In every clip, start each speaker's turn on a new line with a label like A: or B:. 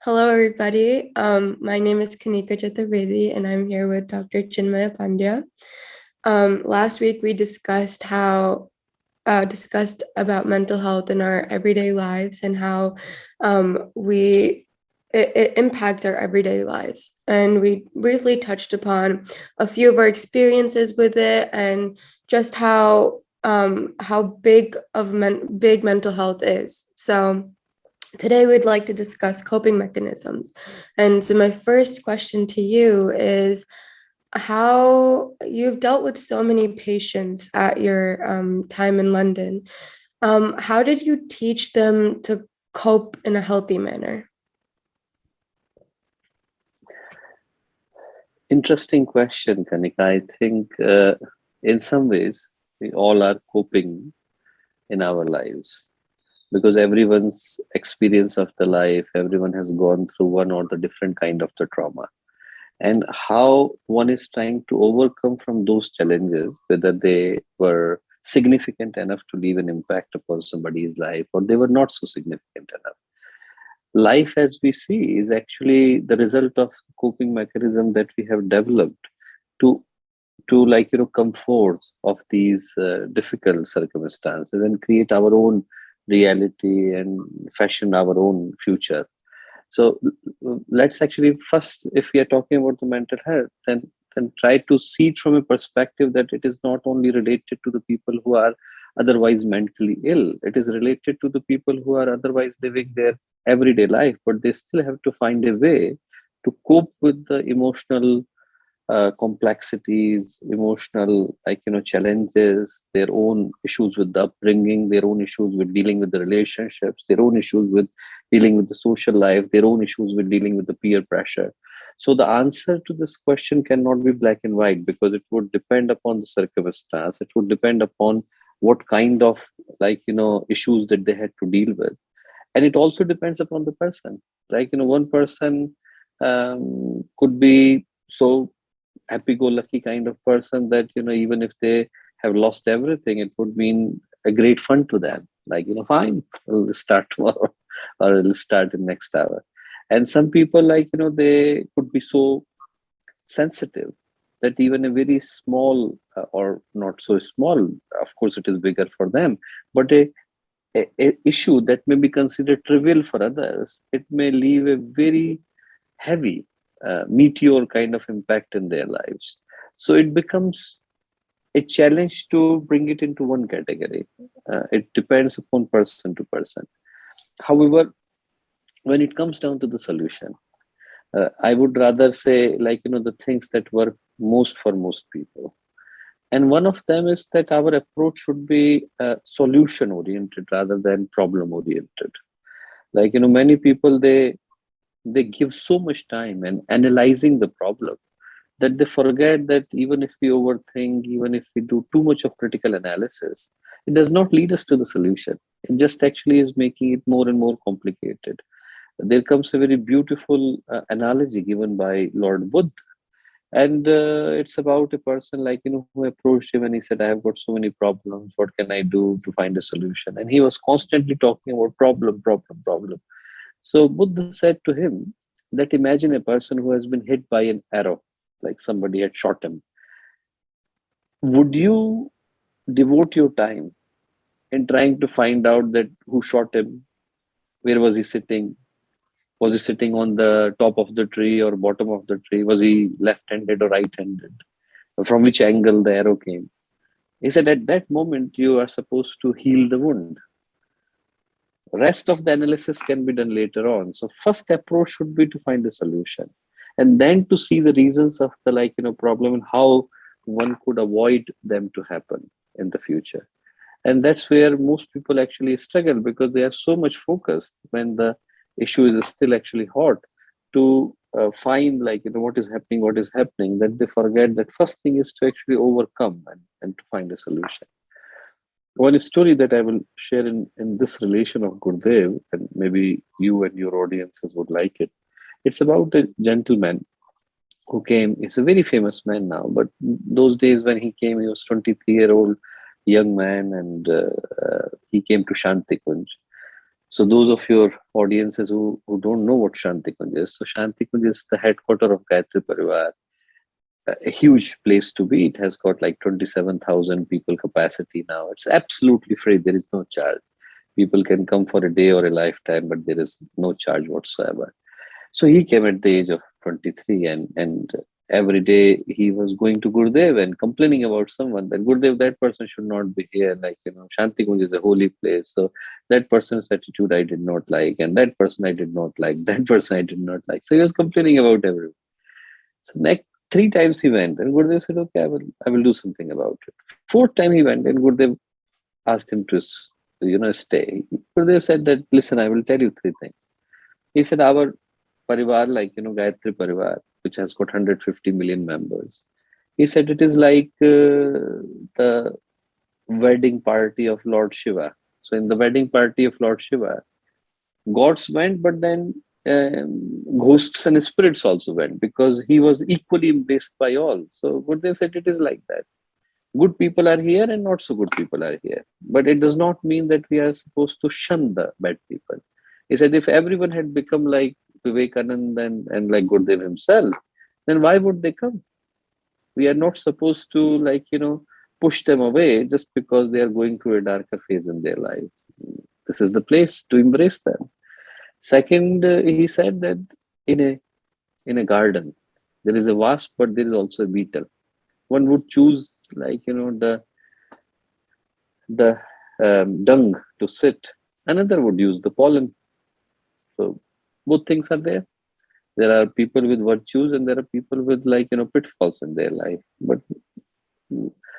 A: Hello, everybody. My name is Kanika Chaturvedi, and I'm here with Dr. Chinmaypandya. Last week, we discussed about mental health in our everyday lives and how it impacts our everyday lives. And we briefly touched upon a few of our experiences with it and just how big mental health is. So today, we'd like to discuss coping mechanisms. And so, my first question to you is how you've dealt with so many patients at your time in London. How did you teach them to cope in a healthy manner?
B: Interesting question, Kanika. I think in some ways we all are coping in our lives because everyone's experience of the life, everyone has gone through one or the different kind of the trauma. And how one is trying to overcome from those challenges, whether they were significant enough to leave an impact upon somebody's life or they were not so significant enough. Life as we see is actually the result of coping mechanism that we have developed to come forth of these difficult circumstances and create our own reality and fashion our own future. So let's actually first, if we are talking about the mental health, then try to see it from a perspective that it is not only related to the people who are otherwise mentally ill. It is related to the people who are otherwise living their everyday life, but they still have to find a way to cope with the emotional complexities, emotional challenges, their own issues with the upbringing, their own issues with dealing with the relationships, their own issues with dealing with the social life, their own issues with dealing with the peer pressure. So the answer to this question cannot be black and white because it would depend upon the circumstance. It would depend upon what kind of issues that they had to deal with, and it also depends upon the person. One person could be so happy-go-lucky kind of person that even if they have lost everything, it would mean a great fun to them. Fine, we'll start tomorrow or we'll start in next hour. And some people they could be so sensitive that even a very small or not so small, of course it is bigger for them, but a issue that may be considered trivial for others, it may leave a very heavy meteor kind of impact in their lives. So it becomes a challenge to bring it into one category. It depends upon person to person. However, when it comes down to the solution, I would rather say the things that work most for most people. And one of them is that our approach should be solution oriented rather than problem oriented. Many people, they give so much time in analyzing the problem that they forget that even if we overthink, even if we do too much of critical analysis, it does not lead us to the solution. It just actually is making it more and more complicated. There comes a very beautiful analogy given by Lord Buddha, and it's about a person who approached him and he said, I have got so many problems, what can I do to find a solution? And he was constantly talking about problem. So Buddha said to him that imagine a person who has been hit by an arrow, like somebody had shot him. Would you devote your time in trying to find out that who shot him? Where was he sitting? Was he sitting on the top of the tree or bottom of the tree? Was he left-handed or right-handed? From which angle the arrow came? He said at that moment you are supposed to heal the wound. Rest of the analysis can be done later on. So first approach should be to find a solution, and then to see the reasons of the problem and how one could avoid them to happen in the future. And that's where most people actually struggle because they are so much focused when the issue is still actually hot to find what is happening, that they forget that first thing is to actually overcome and to find a solution. One story that I will share in this relation of Gurdev, and maybe you and your audiences would like it. It's about a gentleman who came. He's a very famous man now, but those days when he came, he was 23-year-old young man, and he came to Shanti Kunj. So those of your audiences who don't know what Shanti Kunj is, so Shanti Kunj is the headquarter of Gayatri Parivar, a huge place to be. It has got like 27,000 people capacity now. It's absolutely free. There is no charge. People can come for a day or a lifetime, but there is no charge whatsoever. So he came at the age of 23, and every day he was going to Gurudev and complaining about someone that Gurudev, that person should not be here. Like, Shanti Kunj is a holy place. So that person's attitude I did not like, and that person I did not like, that person I did not like. So he was complaining about everyone. So next three times he went, and Gurudev said, "Okay, I will do something about it." Fourth time he went, and Gurudev asked him to, stay. Gurudev said that, "Listen, I will tell you three things." He said, "Our Parivar, like, Gayatri Parivar, which has got 150 million members." He said it is like the wedding party of Lord Shiva. So in the wedding party of Lord Shiva, gods went, but then ghosts and spirits also went because he was equally embraced by all. So what they said, it is like that. Good people are here and not so good people are here. But it does not mean that we are supposed to shun the bad people. He said if everyone had become like Vivekananda and like Gurudev himself, then why would they come? We are not supposed to, like, push them away just because they are going through a darker phase in their life. This is the place to embrace them. Second, he said that in a garden there is a wasp, but there is also a beetle. One would choose, like, the dung to sit. Another would use the pollen. So both things are there. There are people with virtues and there are people with, like, pitfalls in their life. But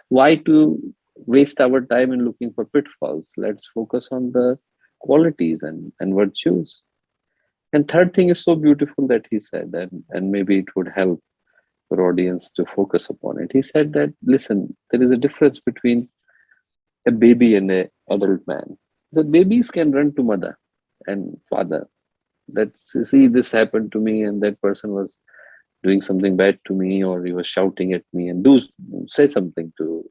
B: why to waste our time in looking for pitfalls? Let's focus on the qualities and virtues. And third thing is so beautiful that he said, and maybe it would help your audience to focus upon it. He said that, listen, there is a difference between a baby and an adult man. The babies can run to mother and father. That, see, this happened to me, and that person was doing something bad to me, or he was shouting at me, and do say something to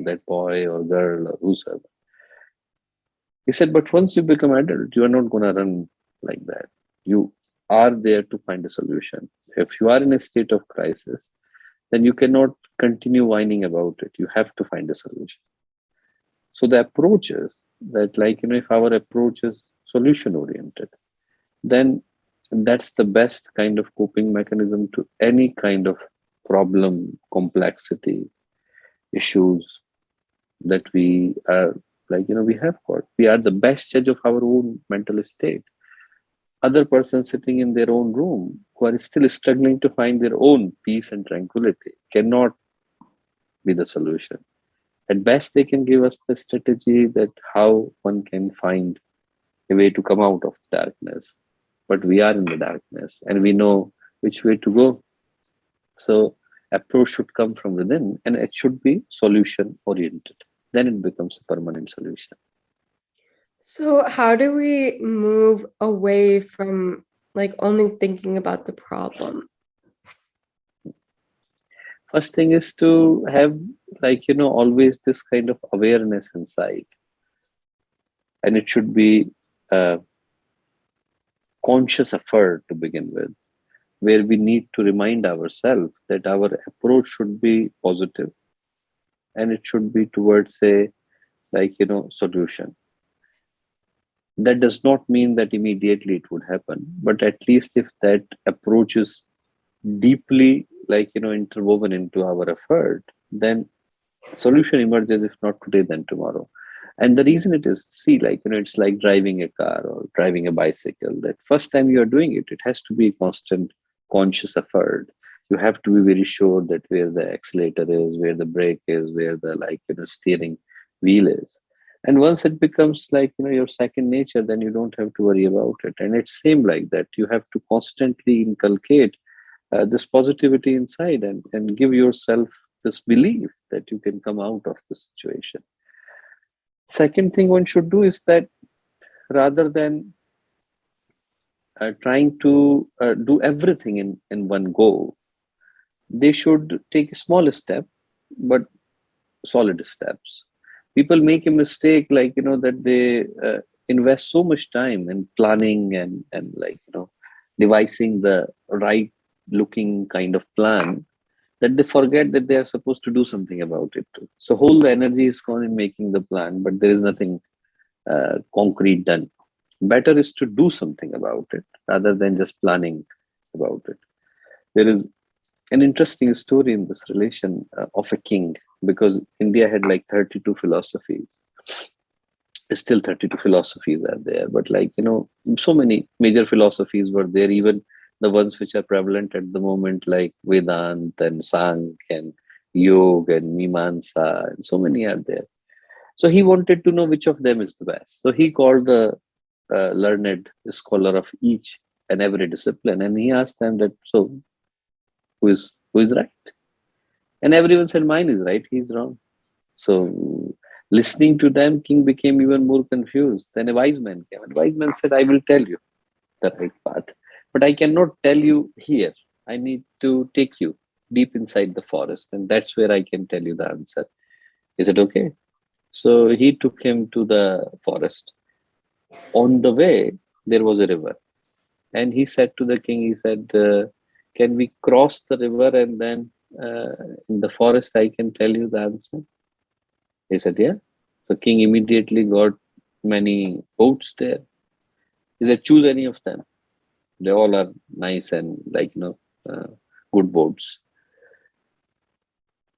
B: that boy or girl or whosoever. He said, but once you become adult, you are not going to run like that. You are there to find a solution. If you are in a state of crisis, then you cannot continue whining about it. You have to find a solution. So the approach is that, like, if our approach is solution oriented, then that's the best kind of coping mechanism to any kind of problem, complexity, issues that we are, like, we have got. We are the best judge of our own mental state. Other person sitting in their own room who are still struggling to find their own peace and tranquility cannot be the solution. At best, they can give us the strategy that how one can find a way to come out of the darkness. But we are in the darkness and we know which way to go. So approach should come from within and it should be solution oriented. Then it becomes a permanent solution.
A: So how do we move away from like only thinking about the problem?
B: First thing is to have, like, always this kind of awareness inside. And it should be a conscious effort to begin with, where we need to remind ourselves that our approach should be positive and it should be towards a, like, solution. That does not mean that immediately it would happen, but at least if that approach is deeply, like, interwoven into our effort, then solution emerges, if not today then tomorrow. And the reason it is, see, like, it's like driving a car or driving a bicycle. That first time you are doing it, it has to be a constant conscious effort. You have to be very sure that where the accelerator is, where the brake is, where the, like, steering wheel is. And once it becomes, like, your second nature, then you don't have to worry about it. And it's same like that. You have to constantly inculcate this positivity inside and give yourself this belief that you can come out of the situation. Second thing one should do is that rather than trying to do everything in one go, they should take a small step, but solid steps. People make a mistake, like, that they invest so much time in planning and devising the right looking kind of plan, that they forget that they are supposed to do something about it too. So whole the energy is gone in making the plan, but there is nothing concrete done. Better is to do something about it rather than just planning about it. There is an interesting story in this relation of a king, because India had like 32 philosophies. Still 32 philosophies are there, but so many major philosophies were there, even the ones which are prevalent at the moment, like Vedanta and Sankhya and Yoga and Mimamsa, and so many are there. So he wanted to know which of them is the best. So he called the learned scholar of each and every discipline, and he asked them that, so who is right? And everyone said, mine is right, he's wrong. So listening to them, king became even more confused. Then a wise man came, and wise man said, I will tell you the right path, but I cannot tell you here. I need to take you deep inside the forest, and that's where I can tell you the answer. Is it okay? So he took him to the forest. On the way, there was a river. And he said to the king, he said, can we cross the river, and then in the forest I can tell you the answer? He said, yeah. The king immediately got many boats there. He said, choose any of them. They all are nice and good boats.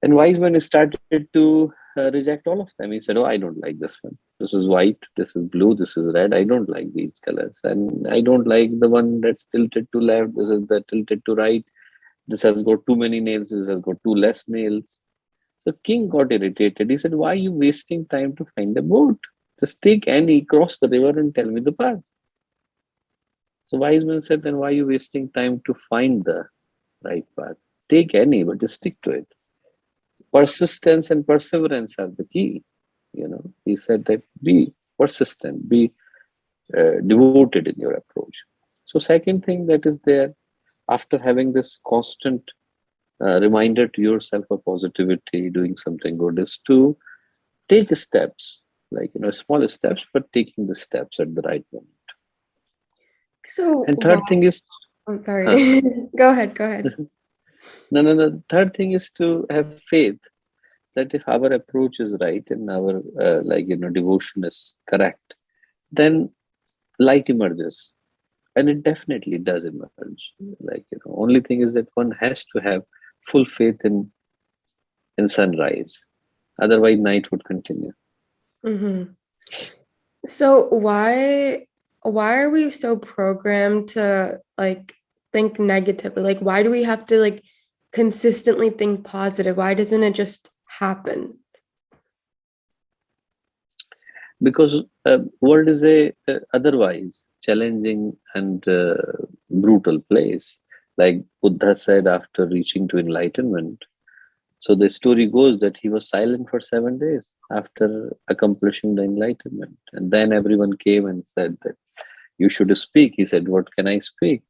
B: And wise man started to reject all of them. He said, oh, I don't like this one. This is white, this is blue, this is red. I don't like these colors. And I don't like the one that's tilted to left. This is the tilted to right. This has got too many nails. This has got too less nails. The king got irritated. He said, why are you wasting time to find a boat? Just take any, cross the river and tell me the path. So wise man said, then why are you wasting time to find the right path? Take any, but just stick to it. Persistence and perseverance are the key. He said that be persistent, be devoted in your approach. So second thing that is there, after having this constant reminder to yourself of positivity, doing something good, is to take steps, small steps, but taking the steps at the right moment.
A: So,
B: And third thing is,
A: I'm sorry. Go ahead.
B: no. Third thing is to have faith that if our approach is right and our devotion is correct, then light emerges, and it definitely does emerge. Only thing is that one has to have full faith in sunrise, otherwise night would continue.
A: Mm-hmm. So why are we so programmed to think negatively? Why do we have to consistently think positive? Why doesn't it just happen?
B: Because world is a otherwise challenging and brutal place, like Buddha said after reaching to enlightenment. So the story goes that he was silent for 7 days after accomplishing the enlightenment, and then everyone came and said that you should speak. He said, what can I speak?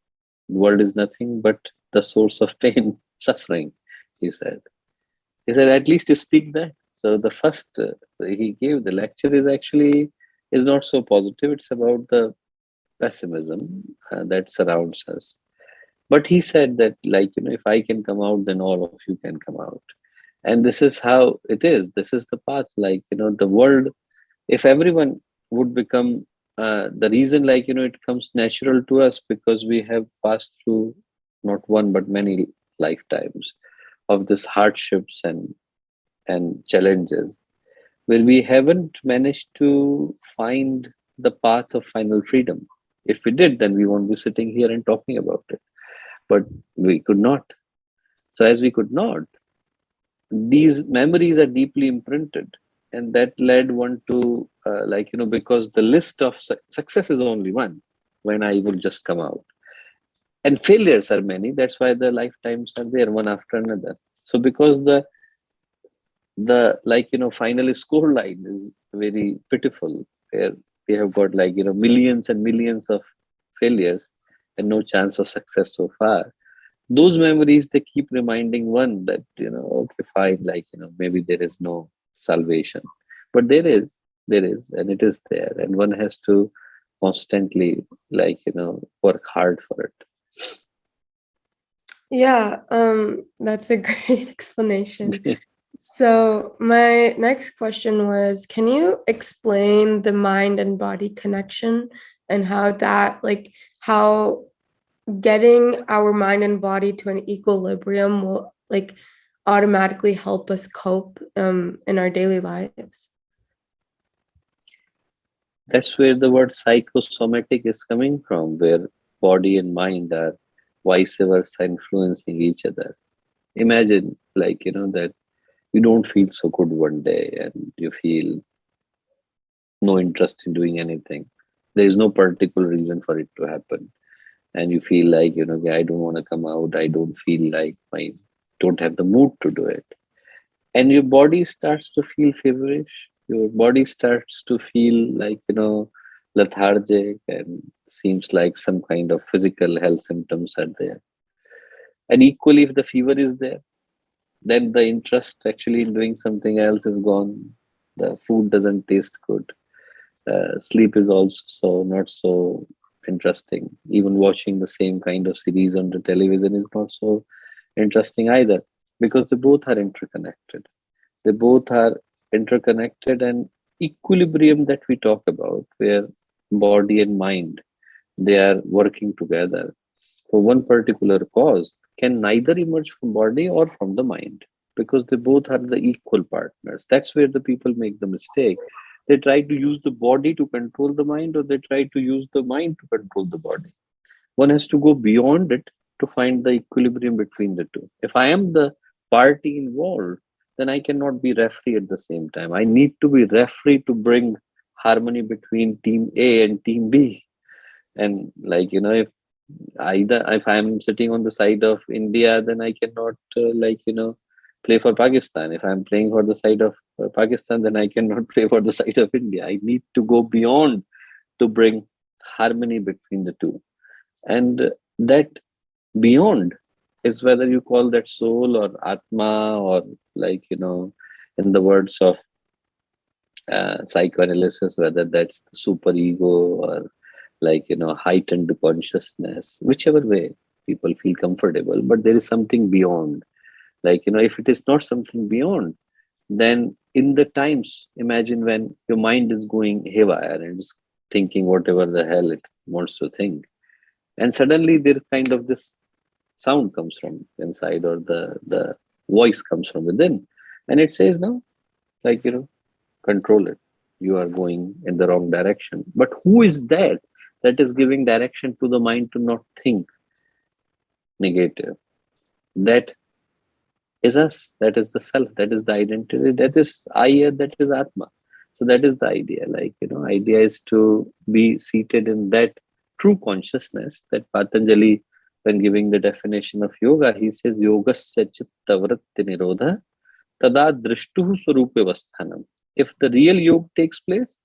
B: The world is nothing but the source of pain, suffering. He said at least speak that. So the first he gave the lecture is not so positive. It's about the pessimism that surrounds us. But he said that if I can come out, then all of you can come out. And this is how it is. This is the path. The world, if everyone would become the reason, it comes natural to us because we have passed through not one but many lifetimes of this hardships and challenges, where we haven't managed to find the path of final freedom. If we did, then we won't be sitting here and talking about it. But we could not. So as we could not, these memories are deeply imprinted. And that led one to, because the list of success is only one when I will just come out. And failures are many. That's why the lifetimes are there, one after another. So because the final score line is very pitiful, where we have got millions and millions of failures and no chance of success so far. Those memories, they keep reminding one that okay, fine, maybe there is no salvation, but there is. There is, and it is there, and one has to constantly, work hard for it.
A: Yeah, that's a great explanation. So my next question was, can you explain the mind and body connection and how that, like, how getting our mind and body to an equilibrium will like automatically help us cope in our daily lives?
B: That's where the word psychosomatic is coming from, where body and mind are vice versa influencing each other. Imagine, that you don't feel so good one day and you feel no interest in doing anything. There is no particular reason for it to happen. And you feel like, I don't want to come out. I don't feel like don't have the mood to do it. And your body starts to feel feverish. Your body starts to feel like, lethargic, and seems like some kind of physical health symptoms are there. And equally, if the fever is there, then the interest actually in doing something else is gone. The food doesn't taste good. Sleep is also not so interesting. Even watching the same kind of series on the television is not so interesting either, because they both are interconnected. They both are interconnected, and equilibrium that we talk about, where body and mind, they are working together for one particular cause, can neither emerge from body or from the mind, because they both are the equal partners. That's where the people make the mistake. They try to use the body to control the mind, or they try to use the mind to control the body. One has to go beyond it to find the equilibrium between the two. If I am the party involved, then I cannot be referee at the same time. I need to be referee to bring harmony between team A and team B. And if I'm sitting on the side of India, then I cannot play for Pakistan. If I'm playing for the side of Pakistan, then I cannot play for the side of India. I need to go beyond to bring harmony between the two. And that beyond is whether you call that soul or atma, or in the words of psychoanalysis, whether that's the superego or heightened consciousness, whichever way people feel comfortable. But there is something beyond. If it is not something beyond, then in the times, imagine when your mind is going haywire and is thinking whatever the hell it wants to think, and suddenly there kind of this sound comes from inside, or the voice comes from within, and it says, no, control it, you are going in the wrong direction. But who is that is giving direction to the mind to not think negative? That is us. That is the self. That is the identity. That is I. That is Atma. So that is the idea. Idea is to be seated in that true consciousness. That Patanjali, when giving the definition of yoga, he says, Yogasya chitta vritti nirodha tada drishtuhu swarupe vasthanam. If the real yoga takes place,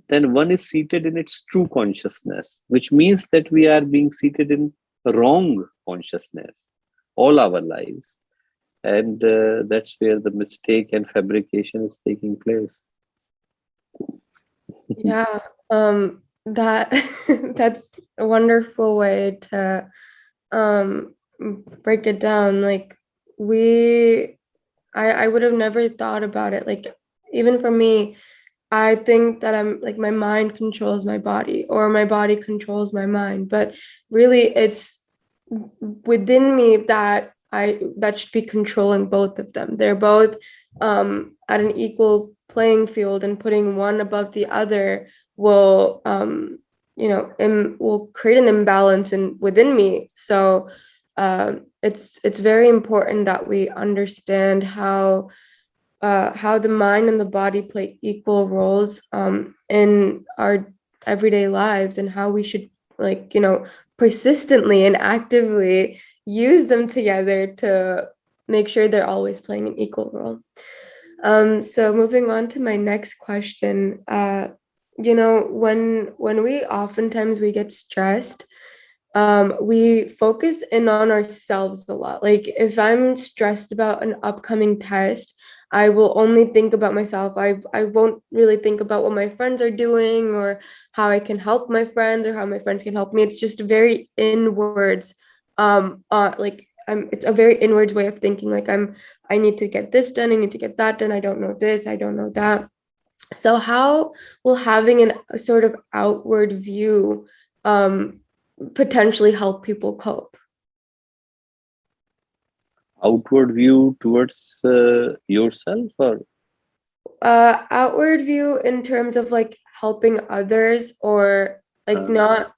B: then one is seated in its true consciousness, which means that we are being seated in wrong consciousness all our lives. And that's where the mistake and fabrication is taking place.
A: Yeah, that that's a wonderful way to break it down. Like I would have never thought about it. Like even for me, I think that I'm like my mind controls my body or my body controls my mind, but really it's within me that should be controlling both of them. They're both at an equal playing field, and putting one above the other will will create an imbalance within me. So it's very important that we understand how the mind and the body play equal roles in our everyday lives, and how we should persistently and actively use them together to make sure they're always playing an equal role. So moving on to my next question, when we oftentimes we get stressed, we focus in on ourselves a lot. Like if I'm stressed about an upcoming test, I will only think about myself. I won't really think about what my friends are doing or how I can help my friends or how my friends can help me. It's just very inwards. Like it's a very inwards way of thinking. Like I need to get this done. I need to get that done. I don't know this. I don't know that. So how will having a sort of outward view potentially help people cope?
B: Outward view towards yourself, or
A: Outward view in terms of like helping others, or like
B: uh,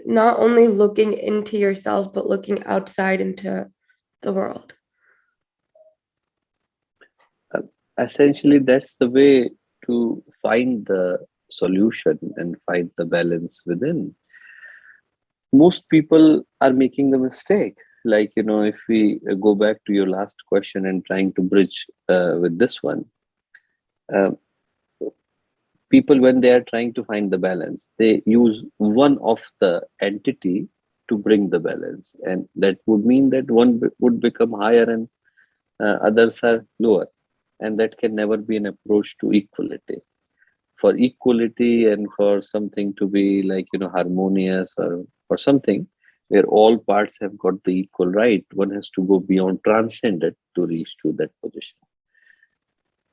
A: not only looking into yourself but looking outside into the world.
B: uh, essentially that's the way to find the solution and find the balance within. Most people are making the mistake, like, if we go back to your last question and trying to bridge with this one, uh, people, when they are trying to find the balance, they use one of the entity to bring the balance, and that would mean that would become higher and others are lower, and that can never be an approach to equality. For equality and for something to be like, harmonious, or something where all parts have got the equal right, one has to go beyond, transcend it to reach to that position.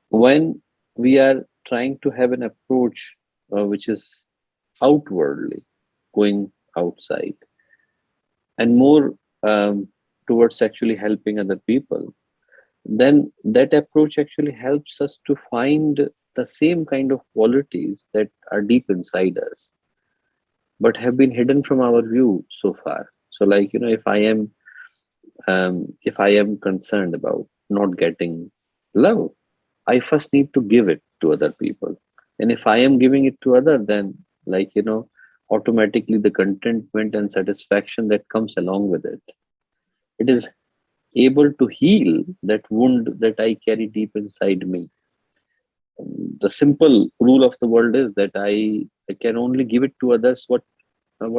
B: When we are trying to have an approach which is outwardly, going outside, and more towards actually helping other people, then that approach actually helps us to find the same kind of qualities that are deep inside us but have been hidden from our view so far. So, like, if I am concerned about not getting love, I first need to give it to other people. And if I am giving it to other, then, like, automatically the contentment and satisfaction that comes along with it, it is able to heal that wound that I carry deep inside me. The simple rule of the world is that I can only give it to others what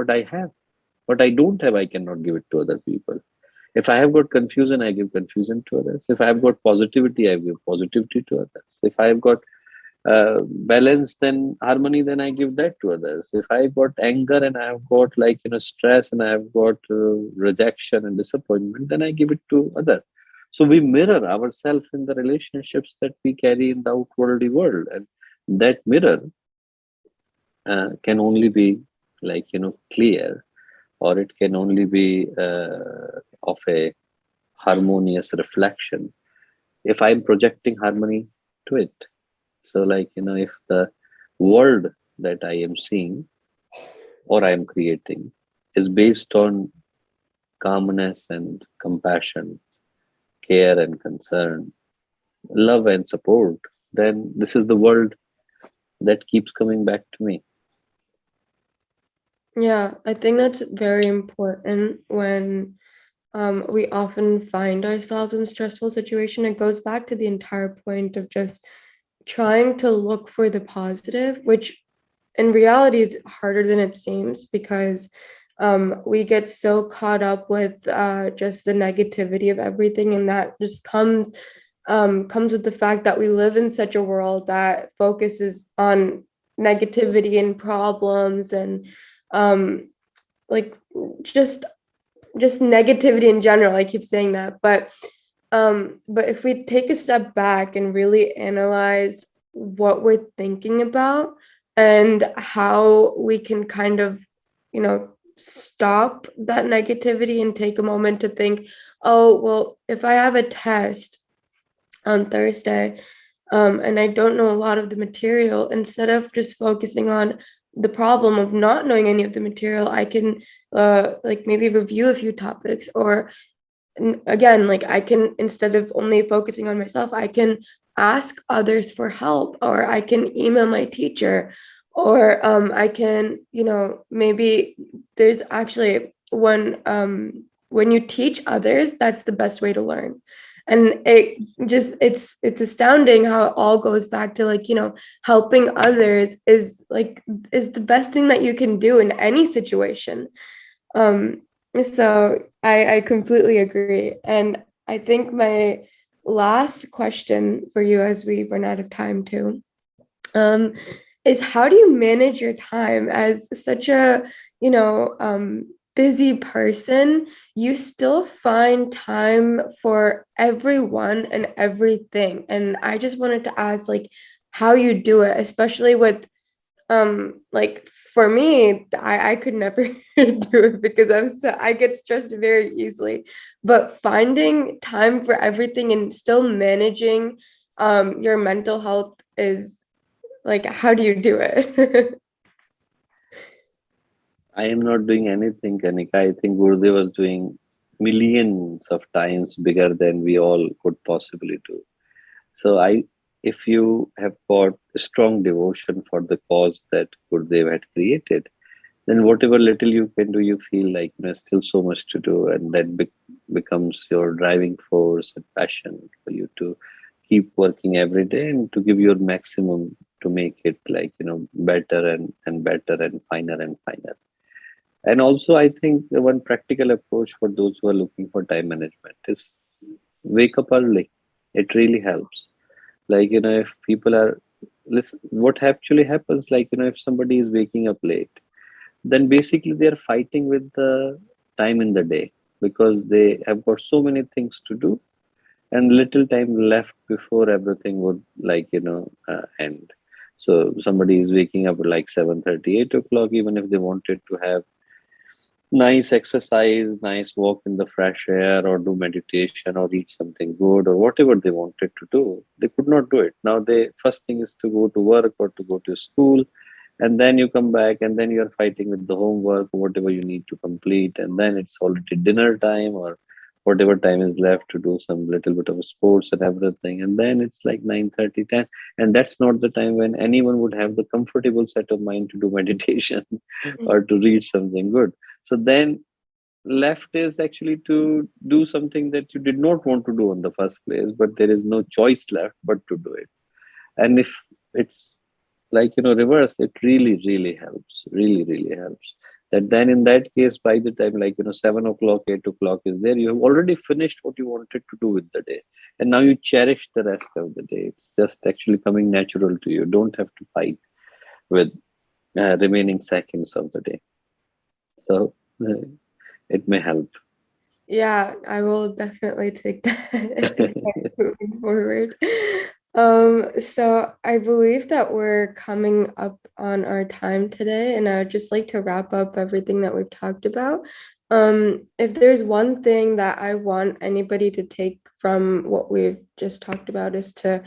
B: I have. What I don't have, I cannot give it to other people. If I have got confusion, I give confusion to others. If I have got positivity, I give positivity to others. If I have got balance, then harmony, then I give that to others. If I got anger and I have got, like, stress, and I have got rejection and disappointment, then I give it to others. So we mirror ourselves in the relationships that we carry in the outwardly world, and that mirror can only be, like, clear, or it can only be of a harmonious reflection if I'm projecting harmony to it. So, like, if the world that I am seeing or I am creating is based on calmness and compassion, care and concern, love and support, then this is the world that keeps coming back to me.
A: Yeah, I think that's very important when we often find ourselves in stressful situation. It goes back to the entire point of just trying to look for the positive, which in reality is harder than it seems because we get so caught up with just the negativity of everything, and that just comes with the fact that we live in such a world that focuses on negativity and problems and um, like just just negativity in general. I keep saying that, but if we take a step back and really analyze what we're thinking about and how we can kind of, stop that negativity and take a moment to think, oh, well, if I have a test on Thursday, and I don't know a lot of the material, instead of just focusing on the problem of not knowing any of the material, I can like maybe review a few topics, or again, like I can, instead of only focusing on myself, I can ask others for help, or I can email my teacher, or I can, maybe there's actually when you teach others, that's the best way to learn. And it's astounding how it all goes back to, like, helping others is the best thing that you can do in any situation. um so I completely agree. And I think my last question for you as we run out of time too, is how do you manage your time as such a, busy person? You still find time for everyone and everything. And I just wanted to ask, like, how you do it, especially with like for me, I could never do it because I get stressed very easily. But finding time for everything and still managing your mental health is like, how do you do it?
B: I am not doing anything, Kanika. I think Gurudev was doing millions of times bigger than we all could possibly do. So if you have got strong devotion for the cause that Gurudev had created, then whatever little you can do, you feel like still so much to do, and that becomes your driving force and passion for you to keep working every day and to give your maximum to make it like better and better and finer and finer. And also, I think the one practical approach for those who are looking for time management is wake up early. It really helps. Like, if people are, listen, what actually happens, like, if somebody is waking up late, then basically they're fighting with the time in the day because they have got so many things to do and little time left before everything would end. So somebody is waking up at like 7:30, 8 o'clock, even if they wanted to have nice exercise, nice walk in the fresh air, or do meditation, or eat something good, or whatever they wanted to do, they could not do it. Now, the first thing is to go to work or to go to school, and then you come back, and then you're fighting with the homework, or whatever you need to complete, and then it's already dinner time, or whatever time is left to do some little bit of sports and everything, and then it's like 9:30, 10, and that's not the time when anyone would have the comfortable set of mind to do meditation or to read something good. So then left is actually to do something that you did not want to do in the first place, but there is no choice left but to do it. And if it's like reverse, it really really helps, really really helps. That then in that case, by the time 7 o'clock, 8 o'clock is there, you have already finished what you wanted to do with the day, and now you cherish the rest of the day. It's just actually coming natural to you. Don't have to fight with remaining seconds of the day. So it may help.
A: Yeah, I will definitely take that advice moving forward. So I believe that we're coming up on our time today, and I would just like to wrap up everything that we've talked about. If there's one thing that I want anybody to take from what we've just talked about is to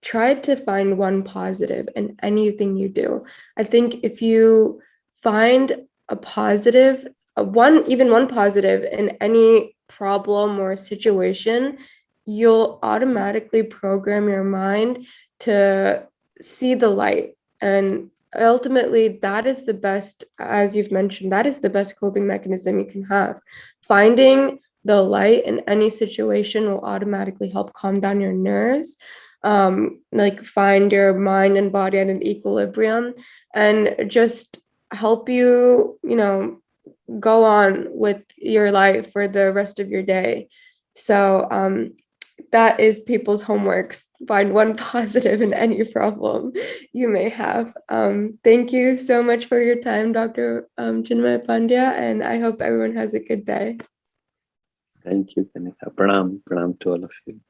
A: try to find one positive in anything you do. I think if you find a positive, even one positive in any problem or situation, you'll automatically program your mind to see the light. And ultimately, that is the best, as you've mentioned, that is the best coping mechanism you can have. Finding the light in any situation will automatically help calm down your nerves, like find your mind and body at an equilibrium, and just help you, go on with your life for the rest of your day. So that is people's homeworks. Find one positive in any problem you may have. Thank you so much for your time, Dr. Chinmaypandya, and I hope everyone has a good day.
B: Thank you, Kanika. Pranam to all of you.